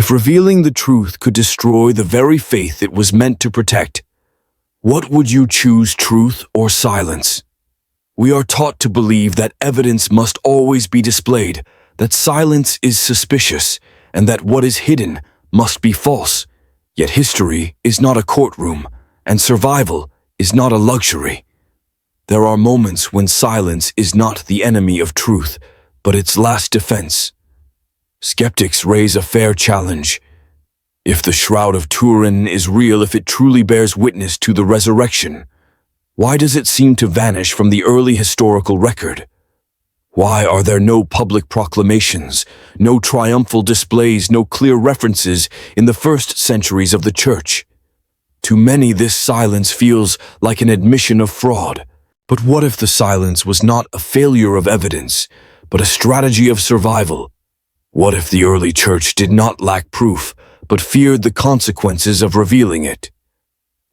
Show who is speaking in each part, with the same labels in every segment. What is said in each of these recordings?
Speaker 1: If revealing the truth could destroy the very faith it was meant to protect, what would you choose, truth or silence? We are taught to believe that evidence must always be displayed, that silence is suspicious, and that what is hidden must be false. Yet history is not a courtroom, and survival is not a luxury. There are moments when silence is not the enemy of truth, but its last defense. Skeptics raise a fair challenge. If the Shroud of Turin is real, if it truly bears witness to the resurrection, why does it seem to vanish from the early historical record? Why are there no public proclamations, no triumphal displays, no clear references in the first centuries of the Church? To many, this silence feels like an admission of fraud. But what if the silence was not a failure of evidence, but a strategy of survival? What if the early Church did not lack proof, but feared the consequences of revealing it?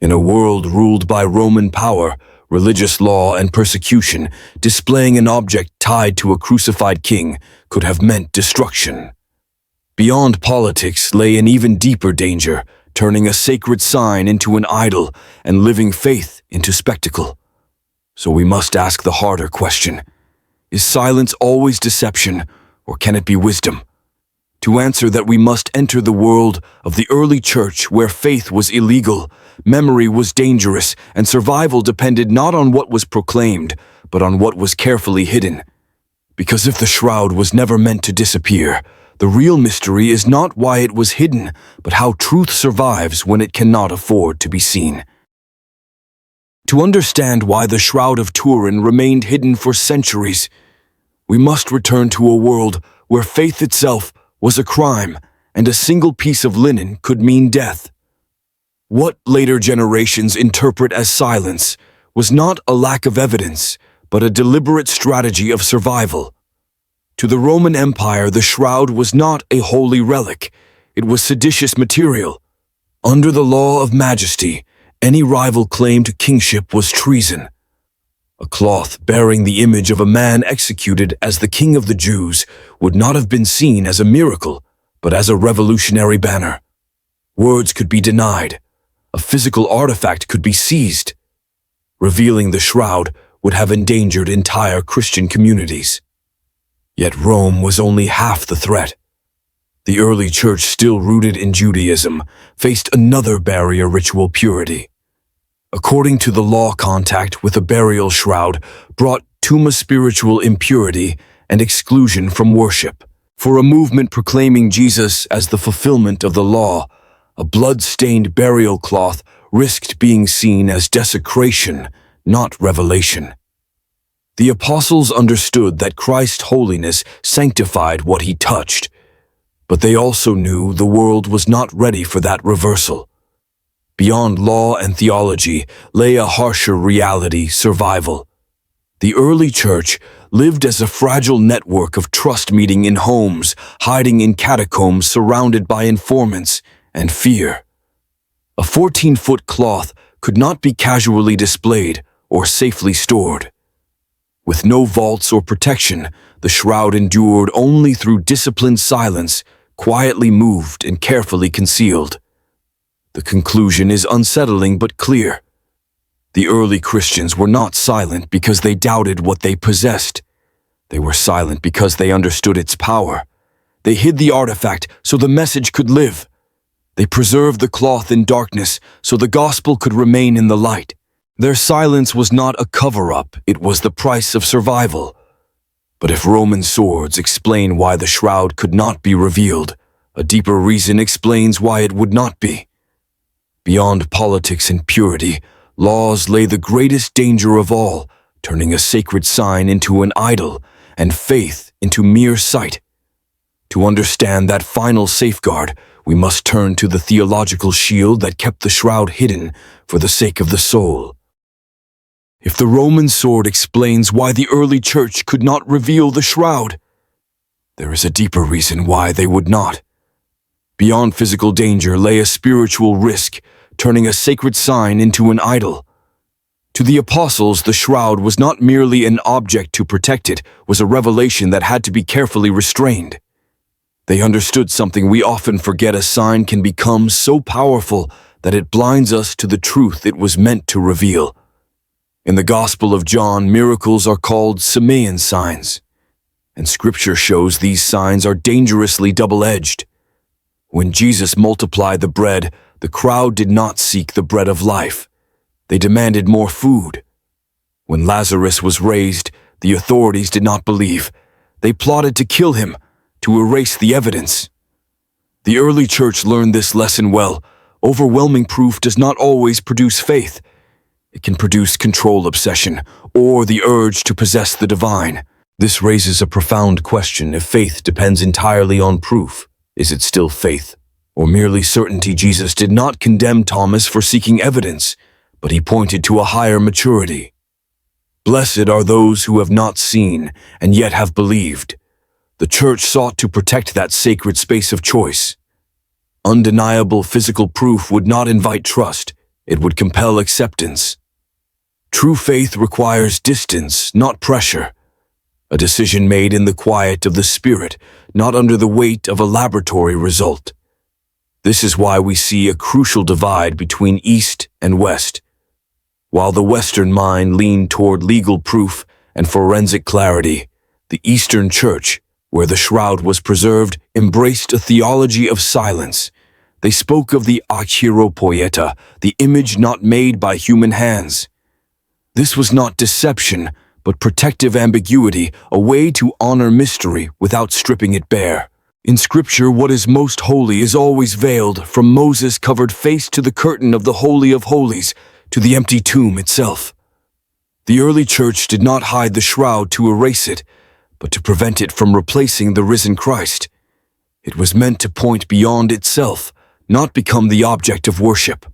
Speaker 1: In a world ruled by Roman power, religious law, and persecution, displaying an object tied to a crucified king could have meant destruction. Beyond politics lay an even deeper danger, turning a sacred sign into an idol and living faith into spectacle. So we must ask the harder question: is silence always deception, or can it be wisdom? To answer that, we must enter the world of the early Church, where faith was illegal, memory was dangerous, and survival depended not on what was proclaimed, but on what was carefully hidden. Because if the shroud was never meant to disappear, the real mystery is not why it was hidden, but how truth survives when it cannot afford to be seen. To understand why the Shroud of Turin remained hidden for centuries, we must return to a world where faith itself was a crime, and a single piece of linen could mean death. What later generations interpret as silence was not a lack of evidence, but a deliberate strategy of survival. To the Roman Empire, the shroud was not a holy relic, it was seditious material. Under the law of majesty, any rival claim to kingship was treason. A cloth bearing the image of a man executed as the king of the Jews would not have been seen as a miracle, but as a revolutionary banner. Words could be denied. A physical artifact could be seized. Revealing the shroud would have endangered entire Christian communities. Yet Rome was only half the threat. The early Church, still rooted in Judaism, faced another barrier: ritual purity. According to the law, contact with a burial shroud brought spiritual impurity and exclusion from worship. For a movement proclaiming Jesus as the fulfillment of the law, a blood-stained burial cloth risked being seen as desecration, not revelation. The apostles understood that Christ's holiness sanctified what he touched, but they also knew the world was not ready for that reversal. Beyond law and theology lay a harsher reality: survival. The early Church lived as a fragile network of trust, meeting in homes, hiding in catacombs, surrounded by informants and fear. A 14-foot cloth could not be casually displayed or safely stored. With no vaults or protection, the shroud endured only through disciplined silence, quietly moved and carefully concealed. The conclusion is unsettling but clear. The early Christians were not silent because they doubted what they possessed. They were silent because they understood its power. They hid the artifact so the message could live. They preserved the cloth in darkness so the gospel could remain in the light. Their silence was not a cover-up, it was the price of survival. But if Roman swords explain why the shroud could not be revealed, a deeper reason explains why it would not be. Beyond politics and purity, laws lay the greatest danger of all, turning a sacred sign into an idol and faith into mere sight. To understand that final safeguard, we must turn to the theological shield that kept the shroud hidden for the sake of the soul. If the Roman sword explains why the early Church could not reveal the shroud, there is a deeper reason why they would not. Beyond physical danger lay a spiritual risk, turning a sacred sign into an idol. To the apostles, the shroud was not merely an object to protect, it was a revelation that had to be carefully restrained. They understood something we often forget: a sign can become so powerful that it blinds us to the truth it was meant to reveal. In the Gospel of John, miracles are called Simeon signs, and Scripture shows these signs are dangerously double-edged. When Jesus multiplied the bread, the crowd did not seek the bread of life. They demanded more food. When Lazarus was raised, the authorities did not believe. They plotted to kill him, to erase the evidence. The early church learned this lesson well. Overwhelming proof does not always produce faith. It can produce control obsession, or the urge to possess the divine. This raises a profound question: if faith depends entirely on proof, is it still faith, or merely certainty? Jesus did not condemn Thomas for seeking evidence, but he pointed to a higher maturity. Blessed are those who have not seen and yet have believed. The church sought to protect that sacred space of choice. Undeniable physical proof would not invite trust, it would compel acceptance. True faith requires distance, not pressure. A decision made in the quiet of the spirit, not under the weight of a laboratory result. This is why we see a crucial divide between East and West. While the Western mind leaned toward legal proof and forensic clarity, the Eastern Church, where the shroud was preserved, embraced a theology of silence. They spoke of the archiropoieta, the image not made by human hands. This was not deception, but protective ambiguity, a way to honor mystery without stripping it bare. In Scripture, what is most holy is always veiled, from Moses' covered face to the curtain of the Holy of Holies, to the empty tomb itself. The early church did not hide the shroud to erase it, but to prevent it from replacing the risen Christ. It was meant to point beyond itself, not become the object of worship.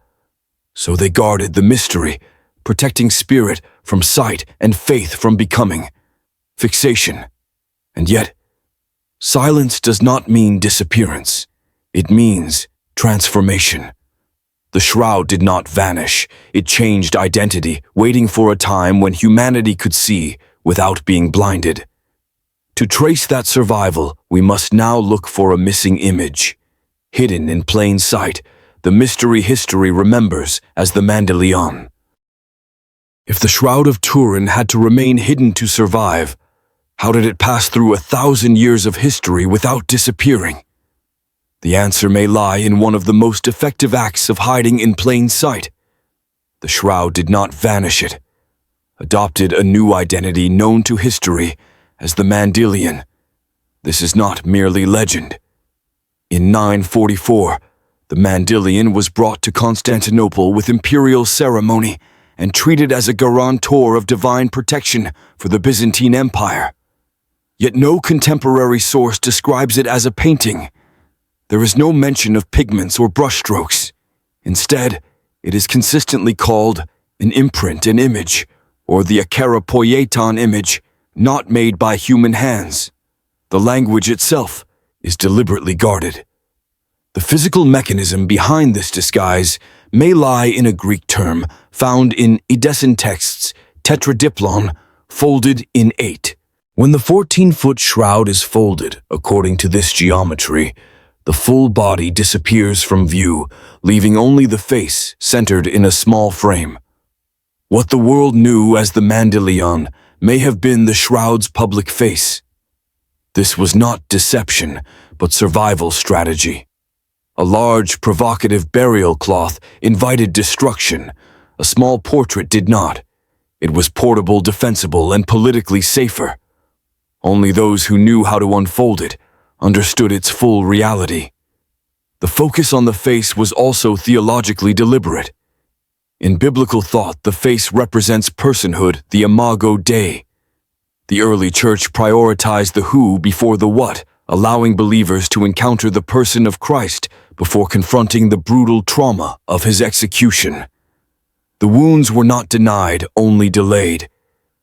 Speaker 1: So they guarded the mystery, protecting spirit from sight and faith from becoming. Fixation. And yet, silence does not mean disappearance. It means transformation. The shroud did not vanish. It changed identity, waiting for a time when humanity could see without being blinded. To trace that survival, we must now look for a missing image. Hidden in plain sight, the mystery history remembers as the Mandylion. If the Shroud of Turin had to remain hidden to survive, how did it pass through 1,000 years of history without disappearing? The answer may lie in one of the most effective acts of hiding in plain sight. The shroud did not vanish it, adopted a new identity known to history as the Mandylion. This is not merely legend. In 944, the Mandylion was brought to Constantinople with imperial ceremony and treated as a guarantor of divine protection for the Byzantine Empire. Yet no contemporary source describes it as a painting. There is no mention of pigments or brushstrokes. Instead, it is consistently called an imprint, an image, or the akarapoieton image, not made by human hands. The language itself is deliberately guarded. The physical mechanism behind this disguise may lie in a Greek term found in Edessan texts, Tetradiplon, folded in 8. When the 14-foot shroud is folded, according to this geometry, the full body disappears from view, leaving only the face centered in a small frame. What the world knew as the Mandylion may have been the shroud's public face. This was not deception, but survival strategy. A large, provocative burial cloth invited destruction. A small portrait did not. It was portable, defensible, and politically safer. Only those who knew how to unfold it understood its full reality. The focus on the face was also theologically deliberate. In biblical thought, the face represents personhood, the imago Dei. The early church prioritized the who before the what, allowing believers to encounter the person of Christ before confronting the brutal trauma of his execution. The wounds were not denied, only delayed.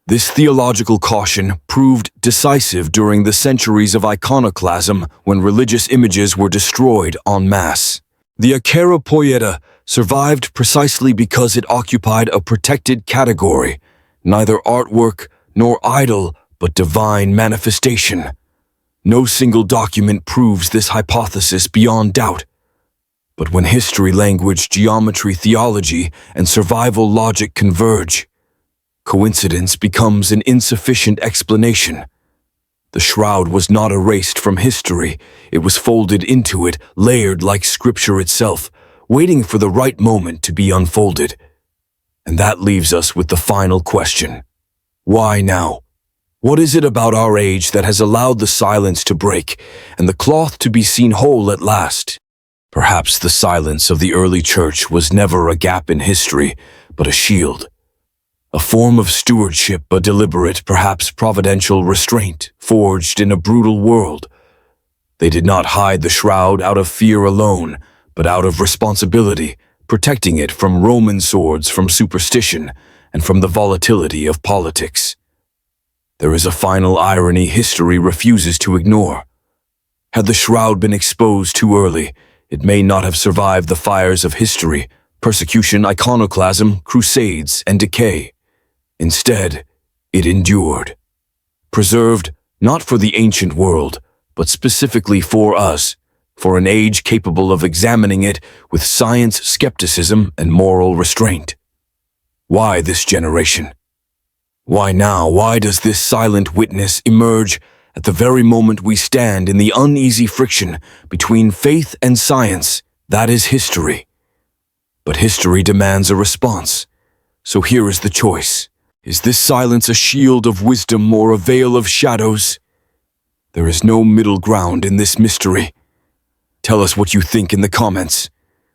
Speaker 1: This theological caution proved decisive during the centuries of iconoclasm when religious images were destroyed en masse. The akarapoieta survived precisely because it occupied a protected category, neither artwork nor idol, but divine manifestation. No single document proves this hypothesis beyond doubt. But when history, language, geometry, theology, and survival logic converge, coincidence becomes an insufficient explanation. The shroud was not erased from history. It was folded into it, layered like scripture itself, waiting for the right moment to be unfolded. And that leaves us with the final question. Why now? What is it about our age that has allowed the silence to break and the cloth to be seen whole at last? Perhaps the silence of the early church was never a gap in history, but a shield. A form of stewardship, a deliberate, perhaps providential restraint, forged in a brutal world. They did not hide the shroud out of fear alone, but out of responsibility, protecting it from Roman swords, from superstition, and from the volatility of politics. There is a final irony history refuses to ignore. Had the shroud been exposed too early, it may not have survived the fires of history, persecution, iconoclasm, crusades, and decay. Instead, it endured. Preserved not for the ancient world, but specifically for us, for an age capable of examining it with science, skepticism, and moral restraint. Why this generation? Why now? Why does this silent witness emerge at the very moment we stand in the uneasy friction between faith and science? That is history. But history demands a response. So here is the choice. Is this silence a shield of wisdom or a veil of shadows? There is no middle ground in this mystery. Tell us what you think in the comments.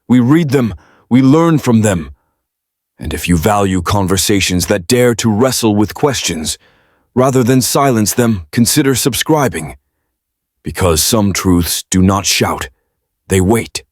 Speaker 1: We read them, we learn from them. And if you value conversations that dare to wrestle with questions, rather than silence them, consider subscribing. Because some truths do not shout, they wait.